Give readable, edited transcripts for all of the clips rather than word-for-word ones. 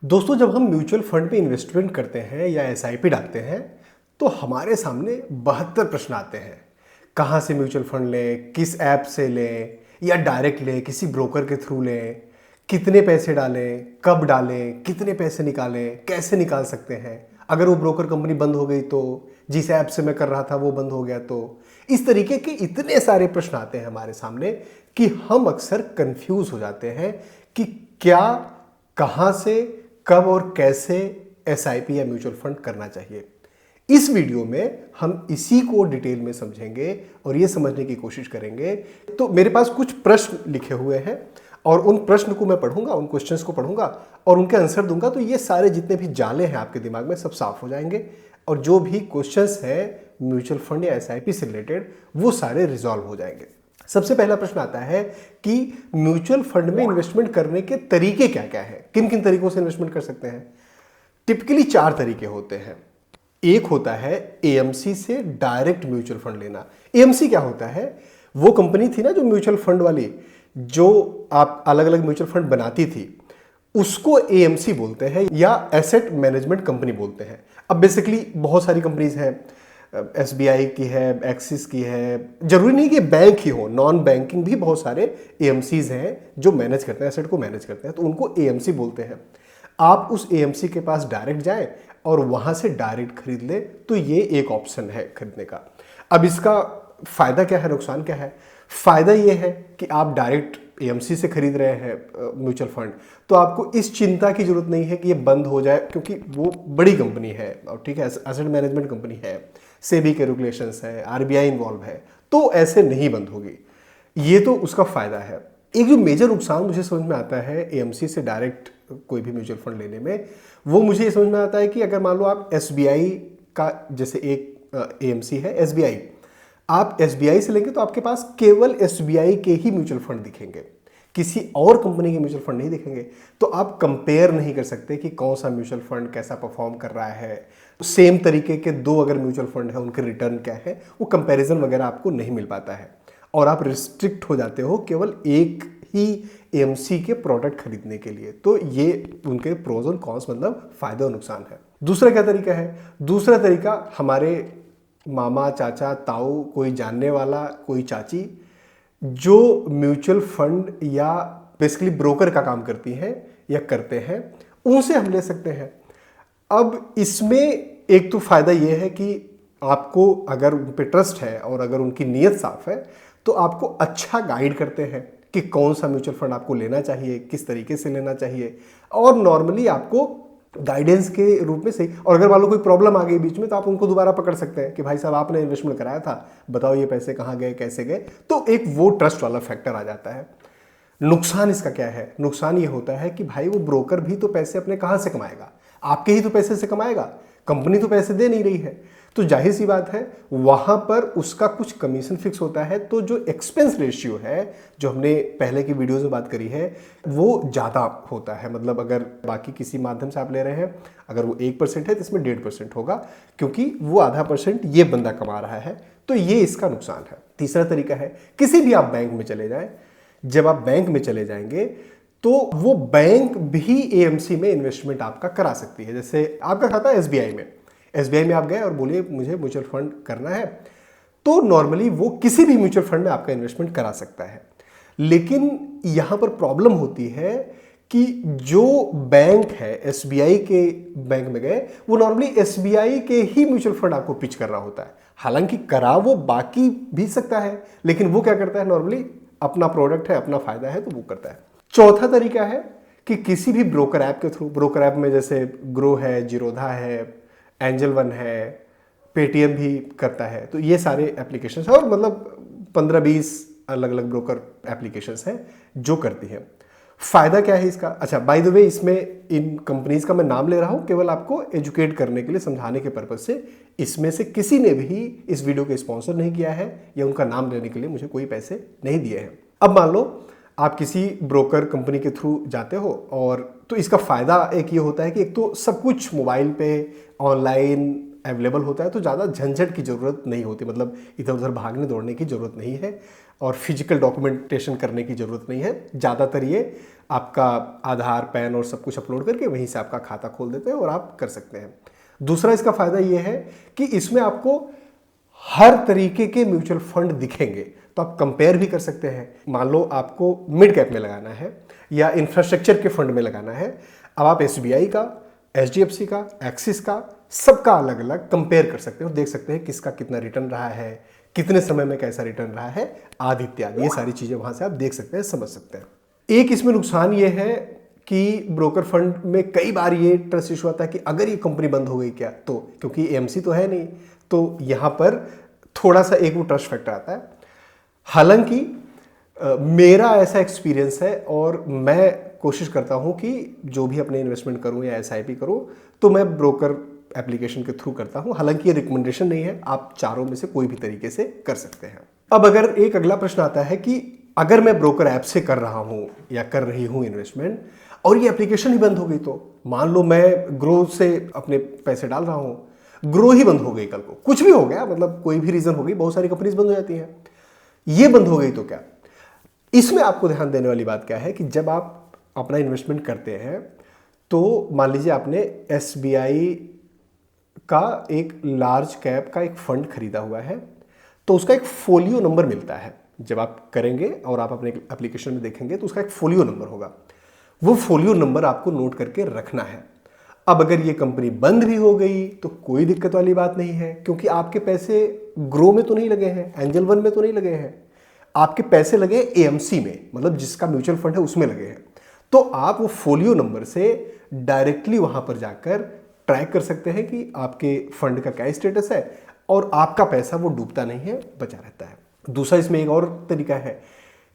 दोस्तों, जब हम म्यूचुअल फंड में इन्वेस्टमेंट करते हैं या एसआईपी डालते हैं तो हमारे सामने 72 प्रश्न आते हैं। कहाँ से म्यूचुअल फंड लें, किस ऐप से लें या डायरेक्ट लें, किसी ब्रोकर के थ्रू लें, कितने पैसे डालें, कब डालें, कितने पैसे निकालें, कैसे निकाल सकते हैं, अगर वो ब्रोकर कंपनी बंद हो गई तो, जिस ऐप से मैं कर रहा था वो बंद हो गया तो। इस तरीके के इतने सारे प्रश्न आते हैं हमारे सामने कि हम अक्सर कंफ्यूज हो जाते हैं कि क्या, कहाँ से, कब और कैसे एसआईपी या म्यूचुअल फंड करना चाहिए। इस वीडियो में हम इसी को डिटेल में समझेंगे और ये समझने की कोशिश करेंगे। तो मेरे पास कुछ प्रश्न लिखे हुए हैं और उन प्रश्न को मैं पढ़ूंगा, उन क्वेश्चंस को पढ़ूंगा और उनके आंसर दूंगा, तो ये सारे जितने भी जाले हैं आपके दिमाग में सब साफ हो जाएंगे और जो भी क्वेश्चंस हैं म्यूचुअल फंड या एसआईपी से रिलेटेड वो सारे रिजॉल्व हो जाएंगे। सबसे पहला प्रश्न आता है कि म्यूचुअल फंड में इन्वेस्टमेंट करने के तरीके क्या क्या है, किन किन तरीकों से इन्वेस्टमेंट कर सकते हैं। टिपिकली 4 तरीके होते हैं। एक होता है एएमसी से डायरेक्ट म्यूचुअल फंड लेना। एएमसी क्या होता है? वो कंपनी थी ना जो म्यूचुअल फंड वाली, जो आप अलग अलग म्यूचुअल फंड बनाती थी, उसको एएमसी बोलते हैं या एसेट मैनेजमेंट कंपनी बोलते हैं। अब बेसिकली बहुत सारी कंपनीज हैं, एसबीआई की है, एक्सिस की है, जरूरी नहीं कि बैंक ही हो, नॉन बैंकिंग भी बहुत सारे एएमसीज हैं जो मैनेज करते हैं, एसेट को मैनेज करते हैं, तो उनको एएमसी बोलते हैं। आप उस एएमसी के पास डायरेक्ट जाएं और वहां से डायरेक्ट खरीद लें, तो ये एक ऑप्शन है खरीदने का। अब इसका फायदा क्या है, नुकसान क्या है? फायदा ये है कि आप डायरेक्ट एएमसी से खरीद रहे हैं म्यूचुअल फंड, तो आपको इस चिंता की जरूरत नहीं है कि ये बंद हो जाए, क्योंकि वो बड़ी कंपनी है और ठीक है, एसेट मैनेजमेंट कंपनी है, सेबी के रेगुलेशंस है, आरबीआई इन्वॉल्व है, तो ऐसे नहीं बंद होगी। ये तो उसका फायदा है। एक जो मेजर नुकसान मुझे समझ में आता है एएमसी से डायरेक्ट कोई भी म्यूचुअल फंड लेने में, वो मुझे ये समझ में आता है कि अगर मान लो आप एसबीआई का, जैसे एक एएमसी है एसबीआई, आप एसबीआई से लेंगे तो आपके पास केवल एसबीआई के ही म्यूचुअल फंड दिखेंगे, किसी और कंपनी के म्यूचुअल फंड नहीं दिखेंगे। तो आप कंपेयर नहीं कर सकते कि कौन सा म्यूचुअल फंड कैसा परफॉर्म कर रहा है। सेम तरीके के 2 अगर म्यूचुअल फंड है, उनके रिटर्न क्या है, वो कंपैरिजन वगैरह आपको नहीं मिल पाता है और आप रिस्ट्रिक्ट हो जाते हो केवल एक ही एएमसी के प्रोडक्ट खरीदने के लिए। तो ये उनके प्रोज और कॉन्स, मतलब फायदा और नुकसान है। दूसरा क्या तरीका है? दूसरा तरीका, हमारे मामा, चाचा, ताऊ, कोई जानने वाला, कोई चाची जो म्यूचुअल फंड या बेसिकली ब्रोकर का काम करती हैं या करते हैं, उनसे हम ले सकते हैं। अब इसमें एक तो फायदा यह है कि आपको अगर उन पे ट्रस्ट है और अगर उनकी नीयत साफ है तो आपको अच्छा गाइड करते हैं कि कौन सा म्यूचुअल फंड आपको लेना चाहिए, किस तरीके से लेना चाहिए, और नॉर्मली आपको गाइडेंस के रूप में सही। और अगर मान लो कोई प्रॉब्लम आ गई बीच में तो आप उनको दोबारा पकड़ सकते हैं कि भाई साहब आपने इन्वेस्टमेंट कराया था, बताओ ये पैसे कहाँ गए, कैसे गए। तो एक वो ट्रस्ट वाला फैक्टर आ जाता है। नुकसान इसका क्या है? नुकसान ये होता है कि भाई वो ब्रोकर भी तो पैसे अपने कहाँ से कमाएगा, आपके ही तो पैसे से कमाएगा, कंपनी तो पैसे दे नहीं रही है। तो जाहिर सी बात है वहां पर उसका कुछ कमीशन फिक्स होता है। तो जो एक्सपेंस रेशियो है, जो हमने पहले की वीडियोस में बात करी है, वो ज़्यादा होता है। मतलब अगर बाकी किसी माध्यम से आप ले रहे हैं, अगर वो 1% है तो इसमें 1.5% होगा, क्योंकि वो आधा % ये बंदा कमा रहा है। तो ये इसका नुकसान है। तीसरा तरीका है, किसी भी आप बैंक में चले जाएं, जब आप बैंक में चले जाएंगे तो वो बैंक भी एएमसी में इन्वेस्टमेंट आपका करा सकती है। जैसे आपका खाता है एसबीआई में, एसबीआई में आप गए और बोलिए मुझे म्यूचुअल फंड करना है, तो नॉर्मली वो किसी भी म्यूचुअल फंड में आपका इन्वेस्टमेंट करा सकता है। लेकिन यहां पर प्रॉब्लम होती है कि जो बैंक है, एसबीआई के बैंक में गए, वो नॉर्मली एसबीआई के ही म्यूचुअल फंड आपको पिच कर रहा होता है। हालांकि करा वो बाकी भी सकता है, लेकिन वो क्या करता है, नॉर्मली अपना प्रोडक्ट है, अपना फायदा है, तो वो करता है। चौथा तरीका है कि किसी भी ब्रोकर ऐप के थ्रू, ब्रोकर ऐप में जैसे ग्रो है, जीरोधा है, एंजल वन है, पेटीएम भी करता है, तो ये सारे एप्लीकेशन है और मतलब 15-20 अलग अलग ब्रोकर एप्लीकेशंस हैं जो करती हैं। फायदा क्या है इसका? अच्छा, बाय द वे, इसमें इन कंपनीज का मैं नाम ले रहा हूं केवल आपको एजुकेट करने के लिए, समझाने के पर्पज से। इसमें से किसी ने भी इस वीडियो को स्पॉन्सर नहीं किया है या उनका नाम लेने के लिए मुझे कोई पैसे नहीं दिए हैं। अब मान लो आप किसी ब्रोकर कंपनी के थ्रू जाते हो, और तो इसका फायदा एक ये होता है कि एक तो सब कुछ मोबाइल पे ऑनलाइन अवेलेबल होता है, तो ज़्यादा झंझट की ज़रूरत नहीं होती, मतलब इधर उधर भागने दौड़ने की ज़रूरत नहीं है। और फिजिकल डॉक्यूमेंटेशन करने की ज़रूरत नहीं है। ज़्यादातर ये आपका आधार, पैन और सब कुछ अपलोड करके वहीं से आपका खाता खोल देते हैं और आप कर सकते हैं। दूसरा इसका फ़ायदा ये है कि इसमें आपको हर तरीके के म्यूचुअल फंड दिखेंगे, तो आप कंपेयर भी कर सकते हैं। मान लो आपको मिड कैप में लगाना है या इंफ्रास्ट्रक्चर के फंड में लगाना है, अब आप एसबीआई का, एचडीएफसी का, एक्सिस का, सबका अलग अलग कंपेयर कर सकते हो, देख सकते हैं किसका कितना रिटर्न रहा है, कितने समय में कैसा रिटर्न रहा है, आदि इत्यादि। ये सारी चीज़ें वहाँ से आप देख सकते हैं, समझ सकते हैं। एक इसमें नुकसान ये है कि ब्रोकर फंड में कई बार ये ट्रस्ट इशू आता है कि अगर ये कंपनी बंद हो गई क्या, तो क्योंकि एएमसी तो है नहीं, तो यहाँ पर थोड़ा सा एक वो ट्रस्ट फैक्टर आता है। हालांकि मेरा ऐसा एक्सपीरियंस है और मैं कोशिश करता हूँ कि जो भी अपने इन्वेस्टमेंट करूँ या एसआईपी करूँ तो मैं ब्रोकर एप्लीकेशन के थ्रू करता हूँ। हालांकि ये रिकमेंडेशन नहीं है, आप चारों में से कोई भी तरीके से कर सकते हैं। अब अगर एक अगला प्रश्न आता है कि अगर मैं ब्रोकर ऐप से कर रहा हूँ या कर रही हूँ इन्वेस्टमेंट और ये एप्लीकेशन ही बंद हो गई, तो मान लो मैं ग्रो से अपने पैसे डाल रहा हूँ, ग्रो ही बंद हो गई, कल को कुछ भी हो गया, मतलब कोई भी रीजन हो गई, बहुत सारी कंपनीज बंद हो जाती हैं, ये बंद हो गई तो क्या? इसमें आपको ध्यान देने वाली बात क्या है कि जब आप अपना इन्वेस्टमेंट करते हैं तो मान लीजिए आपने एसबीआई का एक लार्ज कैप का एक फंड खरीदा हुआ है, तो उसका एक फोलियो नंबर मिलता है। जब आप करेंगे और आप अपने एप्लीकेशन में देखेंगे तो उसका एक फोलियो नंबर होगा, वो फोलियो नंबर आपको नोट करके रखना है। अब अगर ये कंपनी बंद भी हो गई तो कोई दिक्कत वाली बात नहीं है, क्योंकि आपके पैसे ग्रो में तो नहीं लगे हैं, एंजल वन में तो नहीं लगे हैं, आपके पैसे लगे एएमसी में, मतलब जिसका म्यूचुअल फंड है उसमें लगे हैं। तो आप वो फोलियो नंबर से डायरेक्टली वहां पर जाकर ट्रैक कर सकते हैं कि आपके फंड का क्या स्टेटस है और आपका पैसा वो डूबता नहीं है, बचा रहता है। दूसरा इसमें एक और तरीका है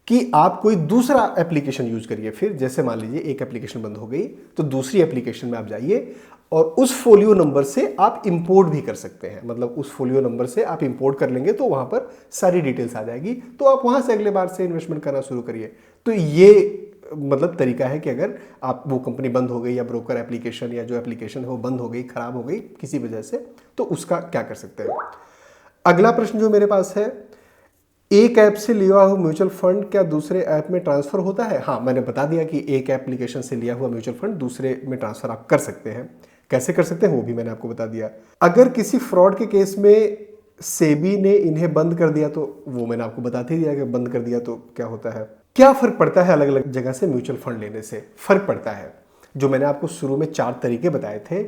कि आप कोई दूसरा एप्लीकेशन यूज करिए। फिर जैसे मान लीजिए एक एप्लीकेशन बंद हो गई तो दूसरी एप्लीकेशन में आप जाइए और उस फोलियो नंबर से आप इंपोर्ट भी कर सकते हैं। मतलब उस फोलियो नंबर से आप इंपोर्ट कर लेंगे तो वहां पर सारी डिटेल्स आ जाएगी, तो आप वहां से अगले बार से इन्वेस्टमेंट करना शुरू करिए। तो ये मतलब तरीका है कि अगर आप वो कंपनी बंद हो गई या ब्रोकर एप्लीकेशन या जो एप्लीकेशन है वो बंद हो गई, खराब हो गई किसी वजह से, तो उसका क्या कर सकते हैं। अगला प्रश्न जो मेरे पास है, एक ऐप से लिया हुआ म्यूचुअल फंड क्या दूसरे ऐप में ट्रांसफर होता है? हाँ, मैंने बता दिया कि एक एप्लीकेशन से लिया हुआ म्यूचुअल फंड दूसरे में ट्रांसफर आप कर सकते हैं। कैसे कर सकते हैं वो भी मैंने आपको बता दिया। अगर किसी फ्रॉड के केस में सेबी ने इन्हें बंद कर दिया तो वो मैंने आपको बता ही दिया कि बंद कर दिया तो क्या होता है। क्या फर्क पड़ता है अलग अलग जगह से म्यूचुअल फंड लेने से? फर्क पड़ता है, जो मैंने आपको शुरू में 4 तरीके बताए थे,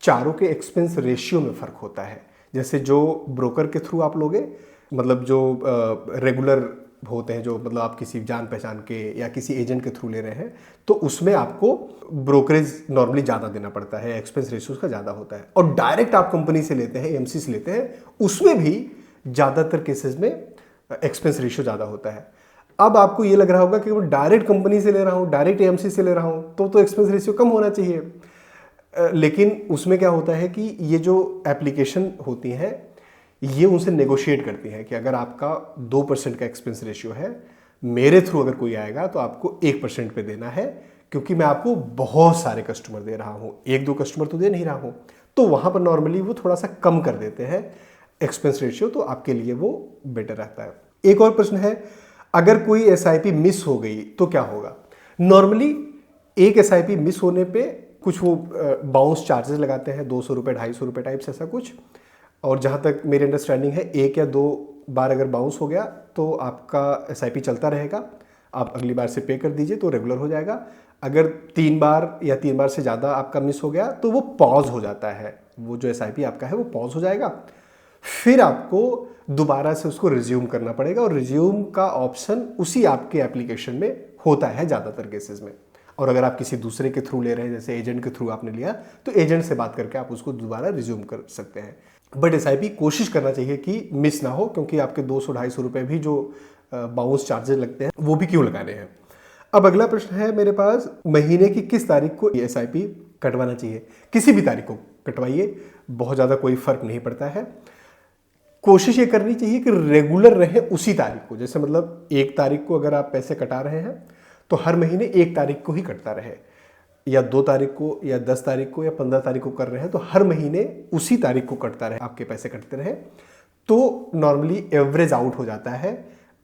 चारों के एक्सपेंस रेशियो में फर्क होता है। जैसे जो ब्रोकर के थ्रू आप लोगे, मतलब जो रेगुलर होते हैं, जो मतलब आप किसी जान पहचान के या किसी एजेंट के थ्रू ले रहे हैं, तो उसमें आपको ब्रोकरेज नॉर्मली ज़्यादा देना पड़ता है, एक्सपेंस रेशियो उसका ज़्यादा होता है। और डायरेक्ट आप कंपनी से लेते हैं, एएमसी से लेते हैं, उसमें भी ज़्यादातर केसेस में एक्सपेंस रेशियो ज़्यादा होता है। अब आपको ये लग रहा होगा कि वो डायरेक्ट कंपनी से ले रहा हूँ, डायरेक्ट एएमसी से ले रहा हूँ, तो एक्सपेंस रेशियो कम होना चाहिए। लेकिन उसमें क्या होता है कि ये जो एप्लीकेशन होती हैं ये उनसे नेगोशिएट करती हैं कि अगर आपका 2% का एक्सपेंस रेशियो है, मेरे थ्रू अगर कोई आएगा तो आपको 1% पे देना है, क्योंकि मैं आपको बहुत सारे कस्टमर दे रहा हूँ, 1-2 कस्टमर तो दे नहीं रहा हूँ। तो वहाँ पर नॉर्मली वो थोड़ा सा कम कर देते हैं एक्सपेंस रेशियो, तो आपके लिए वो बेटर रहता है। एक और प्रश्न है, अगर कोई एसआईपी मिस हो गई तो क्या होगा? नॉर्मली एक एसआईपी मिस होने पे कुछ वो बाउंस चार्जेस लगाते हैं, 200 रुपये, 250 रुपये टाइप्स ऐसा कुछ। और जहाँ तक मेरी अंडरस्टैंडिंग है, 1 या 2 बार अगर बाउंस हो गया तो आपका एसआईपी चलता रहेगा, आप अगली बार से पे कर दीजिए तो रेगुलर हो जाएगा। अगर 3 बार या 3 बार से ज़्यादा आपका मिस हो गया तो वो पॉज हो जाता है, वो जो एसआईपी आपका है वो पॉज हो जाएगा, फिर आपको दोबारा से उसको रिज्यूम करना पड़ेगा। और रिज्यूम का ऑप्शन उसी आपके एप्लीकेशन में होता है ज़्यादातर केसेस में। और अगर आप किसी दूसरे के थ्रू ले रहे हैं, जैसे एजेंट के थ्रू आपने लिया, तो एजेंट से बात करके आप उसको दोबारा रिज्यूम कर सकते हैं। बट एसआईपी कोशिश करना चाहिए कि मिस ना हो, क्योंकि आपके 200-250 रुपये भी जो बाउंस चार्जेस लगते हैं वो भी क्यों लगाने हैं। अब अगला प्रश्न है मेरे पास, महीने की किस तारीख को एसआईपी कटवाना चाहिए? किसी भी तारीख को कटवाइए, बहुत ज़्यादा कोई फर्क नहीं पड़ता है। कोशिश ये करनी चाहिए कि रेगुलर रहे उसी तारीख को। जैसे मतलब 1 तारीख को अगर आप पैसे कटा रहे हैं तो हर महीने 1 तारीख को ही कटता रहे, या 2 तारीख को या 10 तारीख को या 15 तारीख को कर रहे हैं तो हर महीने उसी तारीख को कटता रहे, आपके पैसे कटते रहे, तो नॉर्मली एवरेज आउट हो जाता है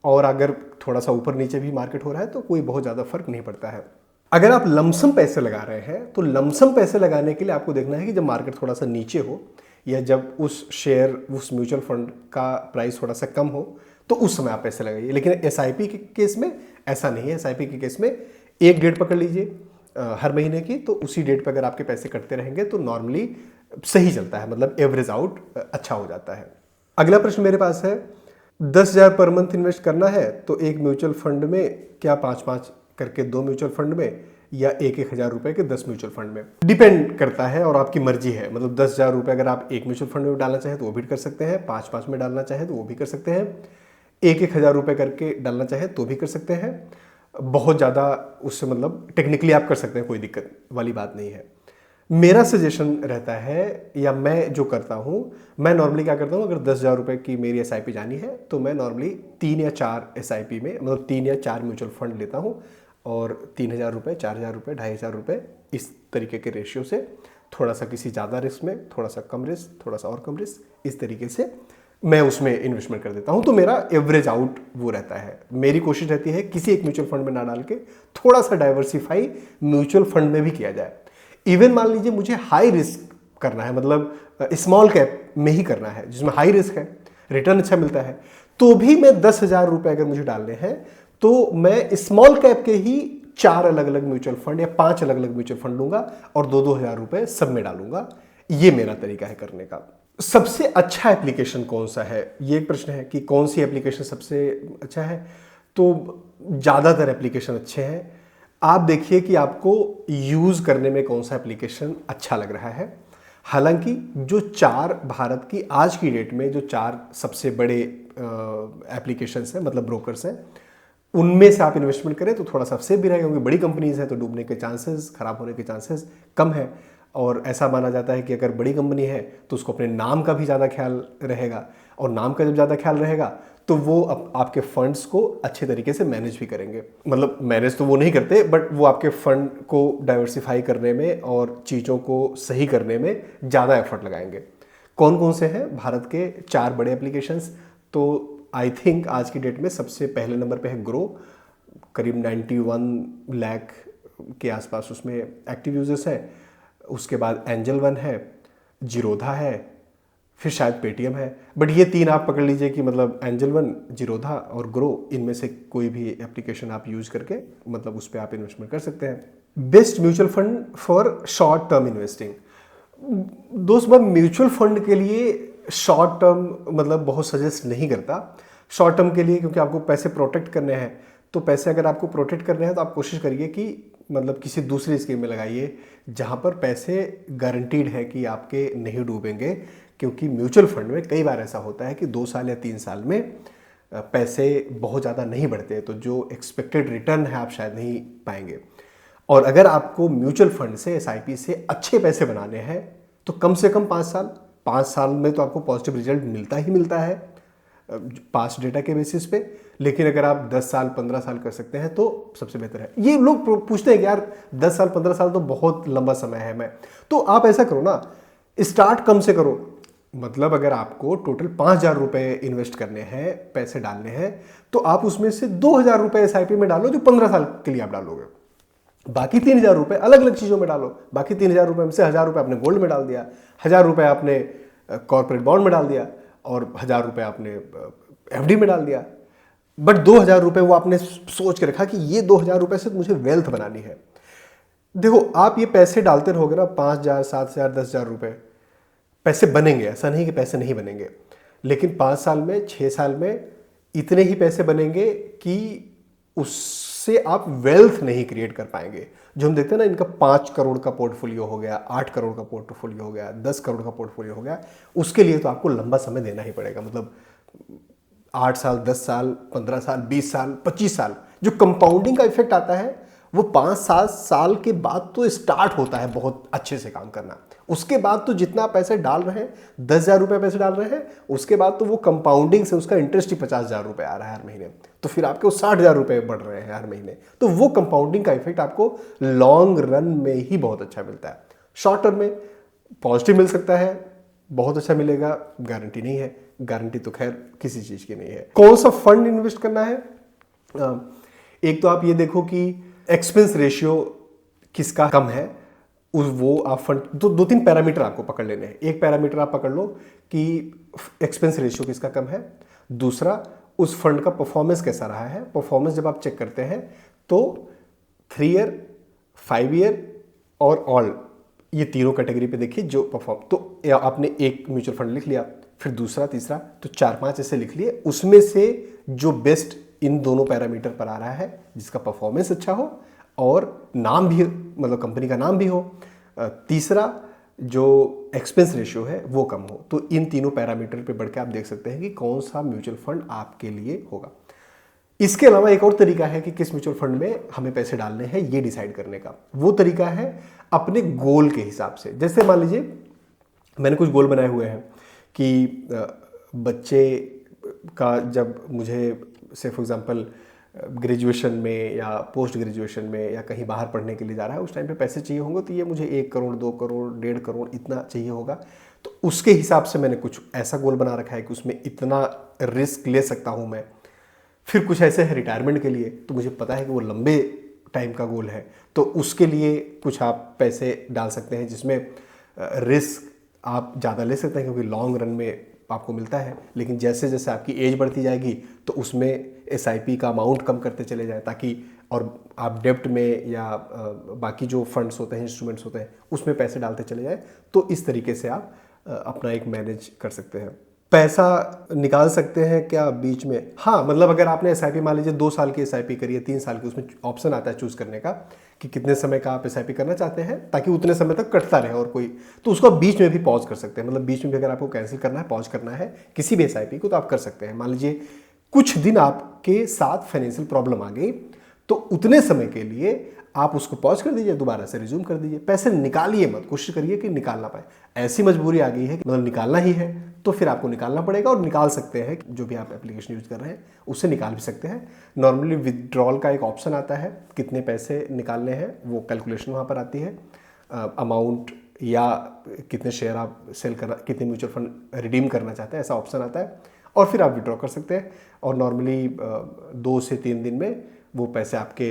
और अगर थोड़ा सा ऊपर नीचे भी मार्केट हो रहा है तो कोई बहुत ज़्यादा फर्क नहीं पड़ता है। अगर आप लमसम पैसे लगा रहे हैं तो लमसम पैसे लगाने के लिए आपको देखना है कि जब मार्केट थोड़ा सा नीचे हो या जब उस शेयर, उस म्यूचुअल फंड का प्राइस थोड़ा सा कम हो तो उस समय आप पैसे लगाइए। लेकिन एसआईपी के केस में ऐसा नहीं है। एसआईपी के केस में एक डेट पकड़ लीजिए हर महीने की, तो उसी डेट पर अगर आपके पैसे कटते रहेंगे तो नॉर्मली सही चलता है, मतलब एवरेज आउट अच्छा हो जाता है। अगला प्रश्न मेरे पास है, 10,000 पर मंथ इन्वेस्ट करना है तो एक म्यूचुअल फंड में क्या 5-5 करके 2 म्यूचुअल फंड में या 1,000 रुपए के 10 म्यूचुअल फंड में? डिपेंड करता है और आपकी मर्जी है। मतलब 10,000 रुपए अगर आप एक म्यूचुअल फंड में डालना चाहें तो वो भी कर सकते हैं, 5-5 में डालना चाहें तो वो भी कर सकते हैं, 1,000 रुपए करके डालना चाहें तो भी कर सकते हैं। बहुत ज़्यादा उससे मतलब टेक्निकली आप कर सकते हैं, कोई दिक्कत वाली बात नहीं है। मेरा सजेशन रहता है, या मैं जो करता हूँ, मैं नॉर्मली क्या करता हूँ, अगर 10,000 रुपये की मेरी एसआईपी जानी है तो मैं नॉर्मली 3 या 4 एसआईपी में, मतलब 3 या 4 म्यूचुअल फंड लेता हूँ और 3,000 रुपये, 4,000 रुपये, 2,500 रुपये, इस तरीके के रेशियो से, थोड़ा सा किसी ज़्यादा रिस्क में, थोड़ा सा कम रिस्क, थोड़ा सा और कम रिस्क, इस तरीके से मैं उसमें इन्वेस्टमेंट कर देता हूँ। तो मेरा एवरेज आउट वो रहता है। मेरी कोशिश रहती है किसी एक म्यूचुअल फंड में ना डाल के थोड़ा सा डाइवर्सिफाई म्यूचुअल फंड में भी किया जाए। इवन मान लीजिए मुझे हाई रिस्क करना है, मतलब स्मॉल कैप में ही करना है जिसमें हाई रिस्क है, रिटर्न अच्छा मिलता है, तो भी मैं 10,000 रुपये अगर मुझे डालने हैं तो मैं स्मॉल कैप के ही 4 अलग अलग म्यूचुअल फंड या 5 अलग अलग म्यूचुअल फंड लूंगा और 2-2 हज़ार रुपये सब में डालूंगा। ये मेरा तरीका है करने का। सबसे अच्छा एप्लीकेशन कौन सा है, ये एक प्रश्न है कि कौन सी एप्लीकेशन सबसे अच्छा है। तो ज़्यादातर एप्लीकेशन अच्छे हैं। आप देखिए कि आपको यूज़ करने में कौन सा एप्लीकेशन अच्छा लग रहा है। हालांकि जो 4 भारत की आज की डेट में जो 4 सबसे बड़े एप्लीकेशंस हैं, मतलब ब्रोकर्स हैं, उनमें से आप इन्वेस्टमेंट करें तो थोड़ा सा सेफ भी रहेगा, क्योंकि बड़ी कंपनीज हैं तो डूबने के चांसेस, खराब होने के चांसेस कम है। और ऐसा माना जाता है कि अगर बड़ी कंपनी है तो उसको अपने नाम का भी ज़्यादा ख्याल रहेगा, और नाम का जब ज़्यादा ख्याल रहेगा तो वो आपके फंड्स को अच्छे तरीके से मैनेज भी करेंगे। मतलब मैनेज तो वो नहीं करते, बट वो आपके फंड को डाइवर्सिफाई करने में और चीज़ों को सही करने में ज़्यादा एफर्ट लगाएंगे। कौन कौन से हैं भारत के 4 बड़े एप्लीकेशंस? तो आई थिंक आज की डेट में सबसे पहले नंबर पे है ग्रो, करीब 91 लाख के आसपास उसमें एक्टिव यूजर्स हैं। उसके बाद एंजल वन है, जीरोधा है, फिर शायद पेटीएम है। बट ये 3 आप पकड़ लीजिए कि मतलब एंजल वन, जीरोधा और ग्रो, इनमें से कोई भी एप्लीकेशन आप यूज करके मतलब उस पर आप इन्वेस्टमेंट कर सकते हैं। Best mutual fund for short term investing. दोस्त, मैं म्यूचुअल फंड के लिए शॉर्ट टर्म मतलब बहुत सजेस्ट नहीं करता। शॉर्ट टर्म के लिए क्योंकि आपको पैसे प्रोटेक्ट करने हैं, तो पैसे अगर आपको प्रोटेक्ट करने हैं तो आप कोशिश करिए कि मतलब किसी दूसरी स्कीम में लगाइए जहां पर पैसे गारंटीड है कि आपके नहीं डूबेंगे। क्योंकि म्यूचुअल फंड में कई बार ऐसा होता है कि 2 साल या 3 साल में पैसे बहुत ज़्यादा नहीं बढ़ते, तो जो एक्सपेक्टेड रिटर्न है आप शायद नहीं पाएंगे। और अगर आपको म्यूचुअल फंड से, एसआईपी से अच्छे पैसे बनाने हैं तो कम से कम 5 साल में तो आपको पॉजिटिव रिजल्ट मिलता ही मिलता है पास्ट डेटा के बेसिस पे। लेकिन अगर आप 10 साल 15 साल कर सकते हैं तो सबसे बेहतर है। ये लोग पूछते हैं कि यार 10 साल 15 साल तो बहुत लंबा समय है, मैं तो आप ऐसा करो ना, स्टार्ट कम से करो। मतलब अगर आपको टोटल 5,000 रुपये इन्वेस्ट करने हैं, पैसे डालने हैं, तो आप उसमें से 2,000 रुपये एसआईपी में डालो जो 15 साल के लिए आप डालोगे। बाकी 3,000 रुपये अलग अलग चीज़ों में डालो। बाकी 3,000 रुपये में से 1,000 रुपये आपने गोल्ड में डाल दिया, 1,000 रुपये आपने कॉर्पोरेट बॉन्ड में डाल दिया और 1,000 रुपये आपने एफडी में डाल दिया। बट 2,000 रुपये वो आपने सोच के रखा कि ये 2,000 रुपये से मुझे वेल्थ बनानी है। देखो, आप ये पैसे डालते रहोगे ना, 5,000, 7,000, 10,000 रुपये, पैसे बनेंगे, ऐसा नहीं कि पैसे नहीं बनेंगे। लेकिन 5 साल में, 6 साल में इतने ही पैसे बनेंगे कि उससे आप वेल्थ नहीं क्रिएट कर पाएंगे। जो हम देखते हैं ना, इनका 5 करोड़ का पोर्टफोलियो हो गया, 8 करोड़ का पोर्टफोलियो हो गया, 10 करोड़ का पोर्टफोलियो हो गया, उसके लिए तो आपको लंबा समय देना ही पड़ेगा। मतलब 8 साल, 10 साल, 15 साल, 20 साल, 25 साल, जो कंपाउंडिंग का इफेक्ट आता है वो 5-7 साल के बाद तो स्टार्ट होता है बहुत अच्छे से काम करना। उसके बाद तो जितना पैसे डाल रहे हैं, 10,000 रुपये पैसे डाल रहे हैं, उसके बाद तो वो कंपाउंडिंग से उसका इंटरेस्ट ही 50,000 रुपये आ रहा है हर महीने, तो फिर आपके वो 60,000 रुपये बढ़ रहे हैं हर महीने। तो वो कंपाउंडिंग का इफेक्ट आपको लॉन्ग रन में ही बहुत अच्छा मिलता है। शॉर्ट टर्म में पॉजिटिव मिल सकता है, बहुत अच्छा मिलेगा गारंटी नहीं है, गारंटी तो खैर किसी चीज़ की नहीं है। कौन सा फंड इन्वेस्ट करना है? एक तो आप ये देखो कि एक्सपेंस रेशियो किसका कम है, वो आप फंड दो तीन पैरामीटर आपको पकड़ लेने हैं। एक पैरामीटर आप पकड़ लो कि एक्सपेंस रेशियो किसका कम है। दूसरा, उस फंड का परफॉर्मेंस कैसा रहा है। परफॉर्मेंस जब आप चेक करते हैं तो 3 ईयर, 5 ईयर और ऑल, ये तीनों कैटेगरी पे देखिए जो परफॉर्म। तो आपने एक म्यूचुअल फंड लिख लिया, फिर दूसरा, तीसरा, तो 4-5 ऐसे लिख लिए। उसमें से जो बेस्ट इन दोनों पैरामीटर पर आ रहा है, जिसका परफॉर्मेंस अच्छा हो और नाम भी, मतलब कंपनी का नाम भी हो, तीसरा जो एक्सपेंस रेशियो है वो कम हो, तो इन तीनों पैरामीटर पे बढ़ के आप देख सकते हैं कि कौन सा म्यूचुअल फंड आपके लिए होगा। इसके अलावा एक और तरीका है कि किस म्यूचुअल फंड में हमें पैसे डालने हैं ये डिसाइड करने का। वो तरीका है अपने गोल के हिसाब से। जैसे मान लीजिए मैंने कुछ गोल बनाए हुए हैं कि बच्चे का जब मुझे से फॉर एग्जांपल ग्रेजुएशन में या पोस्ट ग्रेजुएशन में या कहीं बाहर पढ़ने के लिए जा रहा है, उस टाइम पे पैसे चाहिए होंगे, तो ये मुझे 1 करोड़, 2 करोड़, 1.5 करोड़ इतना चाहिए होगा। तो उसके हिसाब से मैंने कुछ ऐसा गोल बना रखा है कि उसमें इतना रिस्क ले सकता हूँ मैं। फिर कुछ ऐसे है रिटायरमेंट के लिए, तो मुझे पता है कि वो लंबे टाइम का गोल है, तो उसके लिए कुछ आप पैसे डाल सकते हैं जिसमें रिस्क आप ज़्यादा ले सकते हैं, क्योंकि लॉन्ग रन में आपको मिलता है। लेकिन जैसे जैसे आपकी एज बढ़ती जाएगी तो उसमें एसआईपी का अमाउंट कम करते चले जाए, ताकि और आप डेप्ट में या बाकी जो फंड्स होते हैं, इंस्ट्रूमेंट्स होते हैं, उसमें पैसे डालते चले जाए। तो इस तरीके से आप अपना एक मैनेज कर सकते हैं। पैसा निकाल सकते हैं क्या बीच में? हाँ, मतलब अगर आपने एसआईपी मान लीजिए 2 साल की एसआईपी करी है, 3 साल की, उसमें ऑप्शन आता है चूज करने का कि कितने समय का आप एसआईपी करना चाहते हैं, ताकि उतने समय तक कटता रहे और कोई, तो उसको आप बीच में भी पॉज कर सकते हैं। मतलब बीच में भी अगर आपको कैंसिल करना है, पॉज करना है किसी भी एसआईपी को, तो आप कर सकते हैं। मान लीजिए कुछ दिन आपके साथ फाइनेंशियल प्रॉब्लम आ गई, तो उतने समय के लिए आप उसको पॉज कर दीजिए, दोबारा से रिज्यूम कर दीजिए। पैसे निकालिए मत, कोशिश करिए कि निकाल ना पाए। ऐसी मजबूरी आ गई है कि मतलब निकालना ही है, तो फिर आपको निकालना पड़ेगा, और निकाल सकते हैं। जो भी आप एप्लीकेशन यूज कर रहे हैं उससे निकाल भी सकते हैं। नॉर्मली विदड्रॉल का एक ऑप्शन आता है, कितने पैसे निकालने हैं वो कैलकुलेशन वहाँ पर आती है, अमाउंट या कितने शेयर आप सेल करना, कितने म्यूचुअल फंड रिडीम करना चाहते हैं, ऐसा ऑप्शन आता है, और फिर आप विड्रॉ कर सकते हैं। और नॉर्मली 2 से 3 दिन में वो पैसे आपके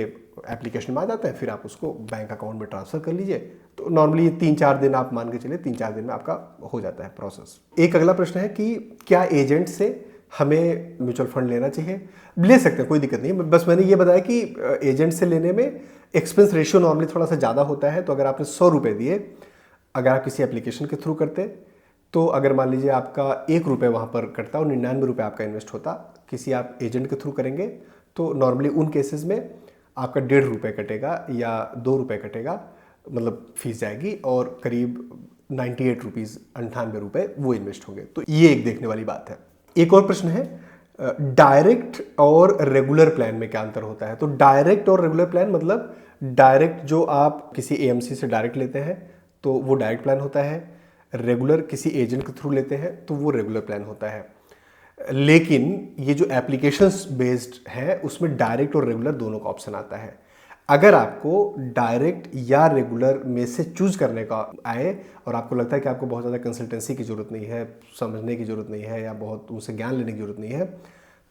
एप्लीकेशन में आ जाते हैं, फिर आप उसको बैंक अकाउंट में ट्रांसफ़र कर लीजिए। तो नॉर्मली 3-4 दिन आप मान के चलिए, 3-4 दिन में आपका हो जाता है प्रोसेस। एक अगला प्रश्न है कि क्या एजेंट से हमें म्यूचुअल फंड लेना चाहिए? ले सकते हैं, कोई दिक्कत नहीं। बस मैंने ये बताया कि एजेंट से लेने में एक्सपेंस रेशियो नॉर्मली थोड़ा सा ज़्यादा होता है। तो अगर आपने 100 रुपये दिए, अगर आप किसी एप्लीकेशन के थ्रू करते, तो अगर मान लीजिए आपका 1 रुपये वहाँ पर कटता और 99 रुपये आपका इन्वेस्ट होता, किसी आप एजेंट के थ्रू करेंगे तो नॉर्मली उन केसेस में आपका 1.5 रुपये कटेगा या 2 रुपये कटेगा, मतलब फीस जाएगी, और करीब 98 रुपीज़, 98 रुपये वो इन्वेस्ट होंगे। तो ये एक देखने वाली बात है। एक और प्रश्न है, डायरेक्ट और रेगुलर प्लान में क्या अंतर होता है? तो डायरेक्ट और रेगुलर प्लान मतलब डायरेक्ट जो आप किसी एएमसी से डायरेक्ट लेते हैं तो वो डायरेक्ट प्लान होता है, रेगुलर किसी एजेंट के थ्रू लेते हैं तो वो रेगुलर प्लान होता है। लेकिन ये जो एप्लीकेशंस बेस्ड है उसमें डायरेक्ट और रेगुलर दोनों का ऑप्शन आता है। अगर आपको डायरेक्ट या रेगुलर में से चूज करने का आए और आपको लगता है कि आपको बहुत ज़्यादा कंसल्टेंसी की ज़रूरत नहीं है, समझने की ज़रूरत नहीं है, या बहुत उनसे ज्ञान लेने की ज़रूरत नहीं है,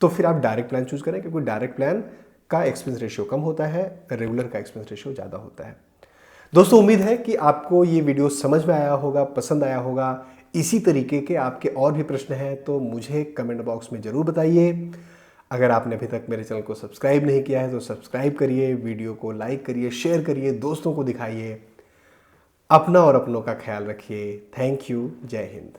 तो फिर आप डायरेक्ट प्लान चूज करें, क्योंकि डायरेक्ट प्लान का एक्सपेंस रेशियो कम होता है, रेगुलर का एक्सपेंस रेशियो ज़्यादा होता है। दोस्तों, उम्मीद है कि आपको ये वीडियो समझ में आया होगा, पसंद आया होगा। इसी तरीके के आपके और भी प्रश्न हैं तो मुझे कमेंट बॉक्स में ज़रूर बताइए। अगर आपने अभी तक मेरे चैनल को सब्सक्राइब नहीं किया है तो सब्सक्राइब करिए, वीडियो को लाइक करिए, शेयर करिए, दोस्तों को दिखाइए। अपना और अपनों का ख्याल रखिए। Thank you. जय हिंद।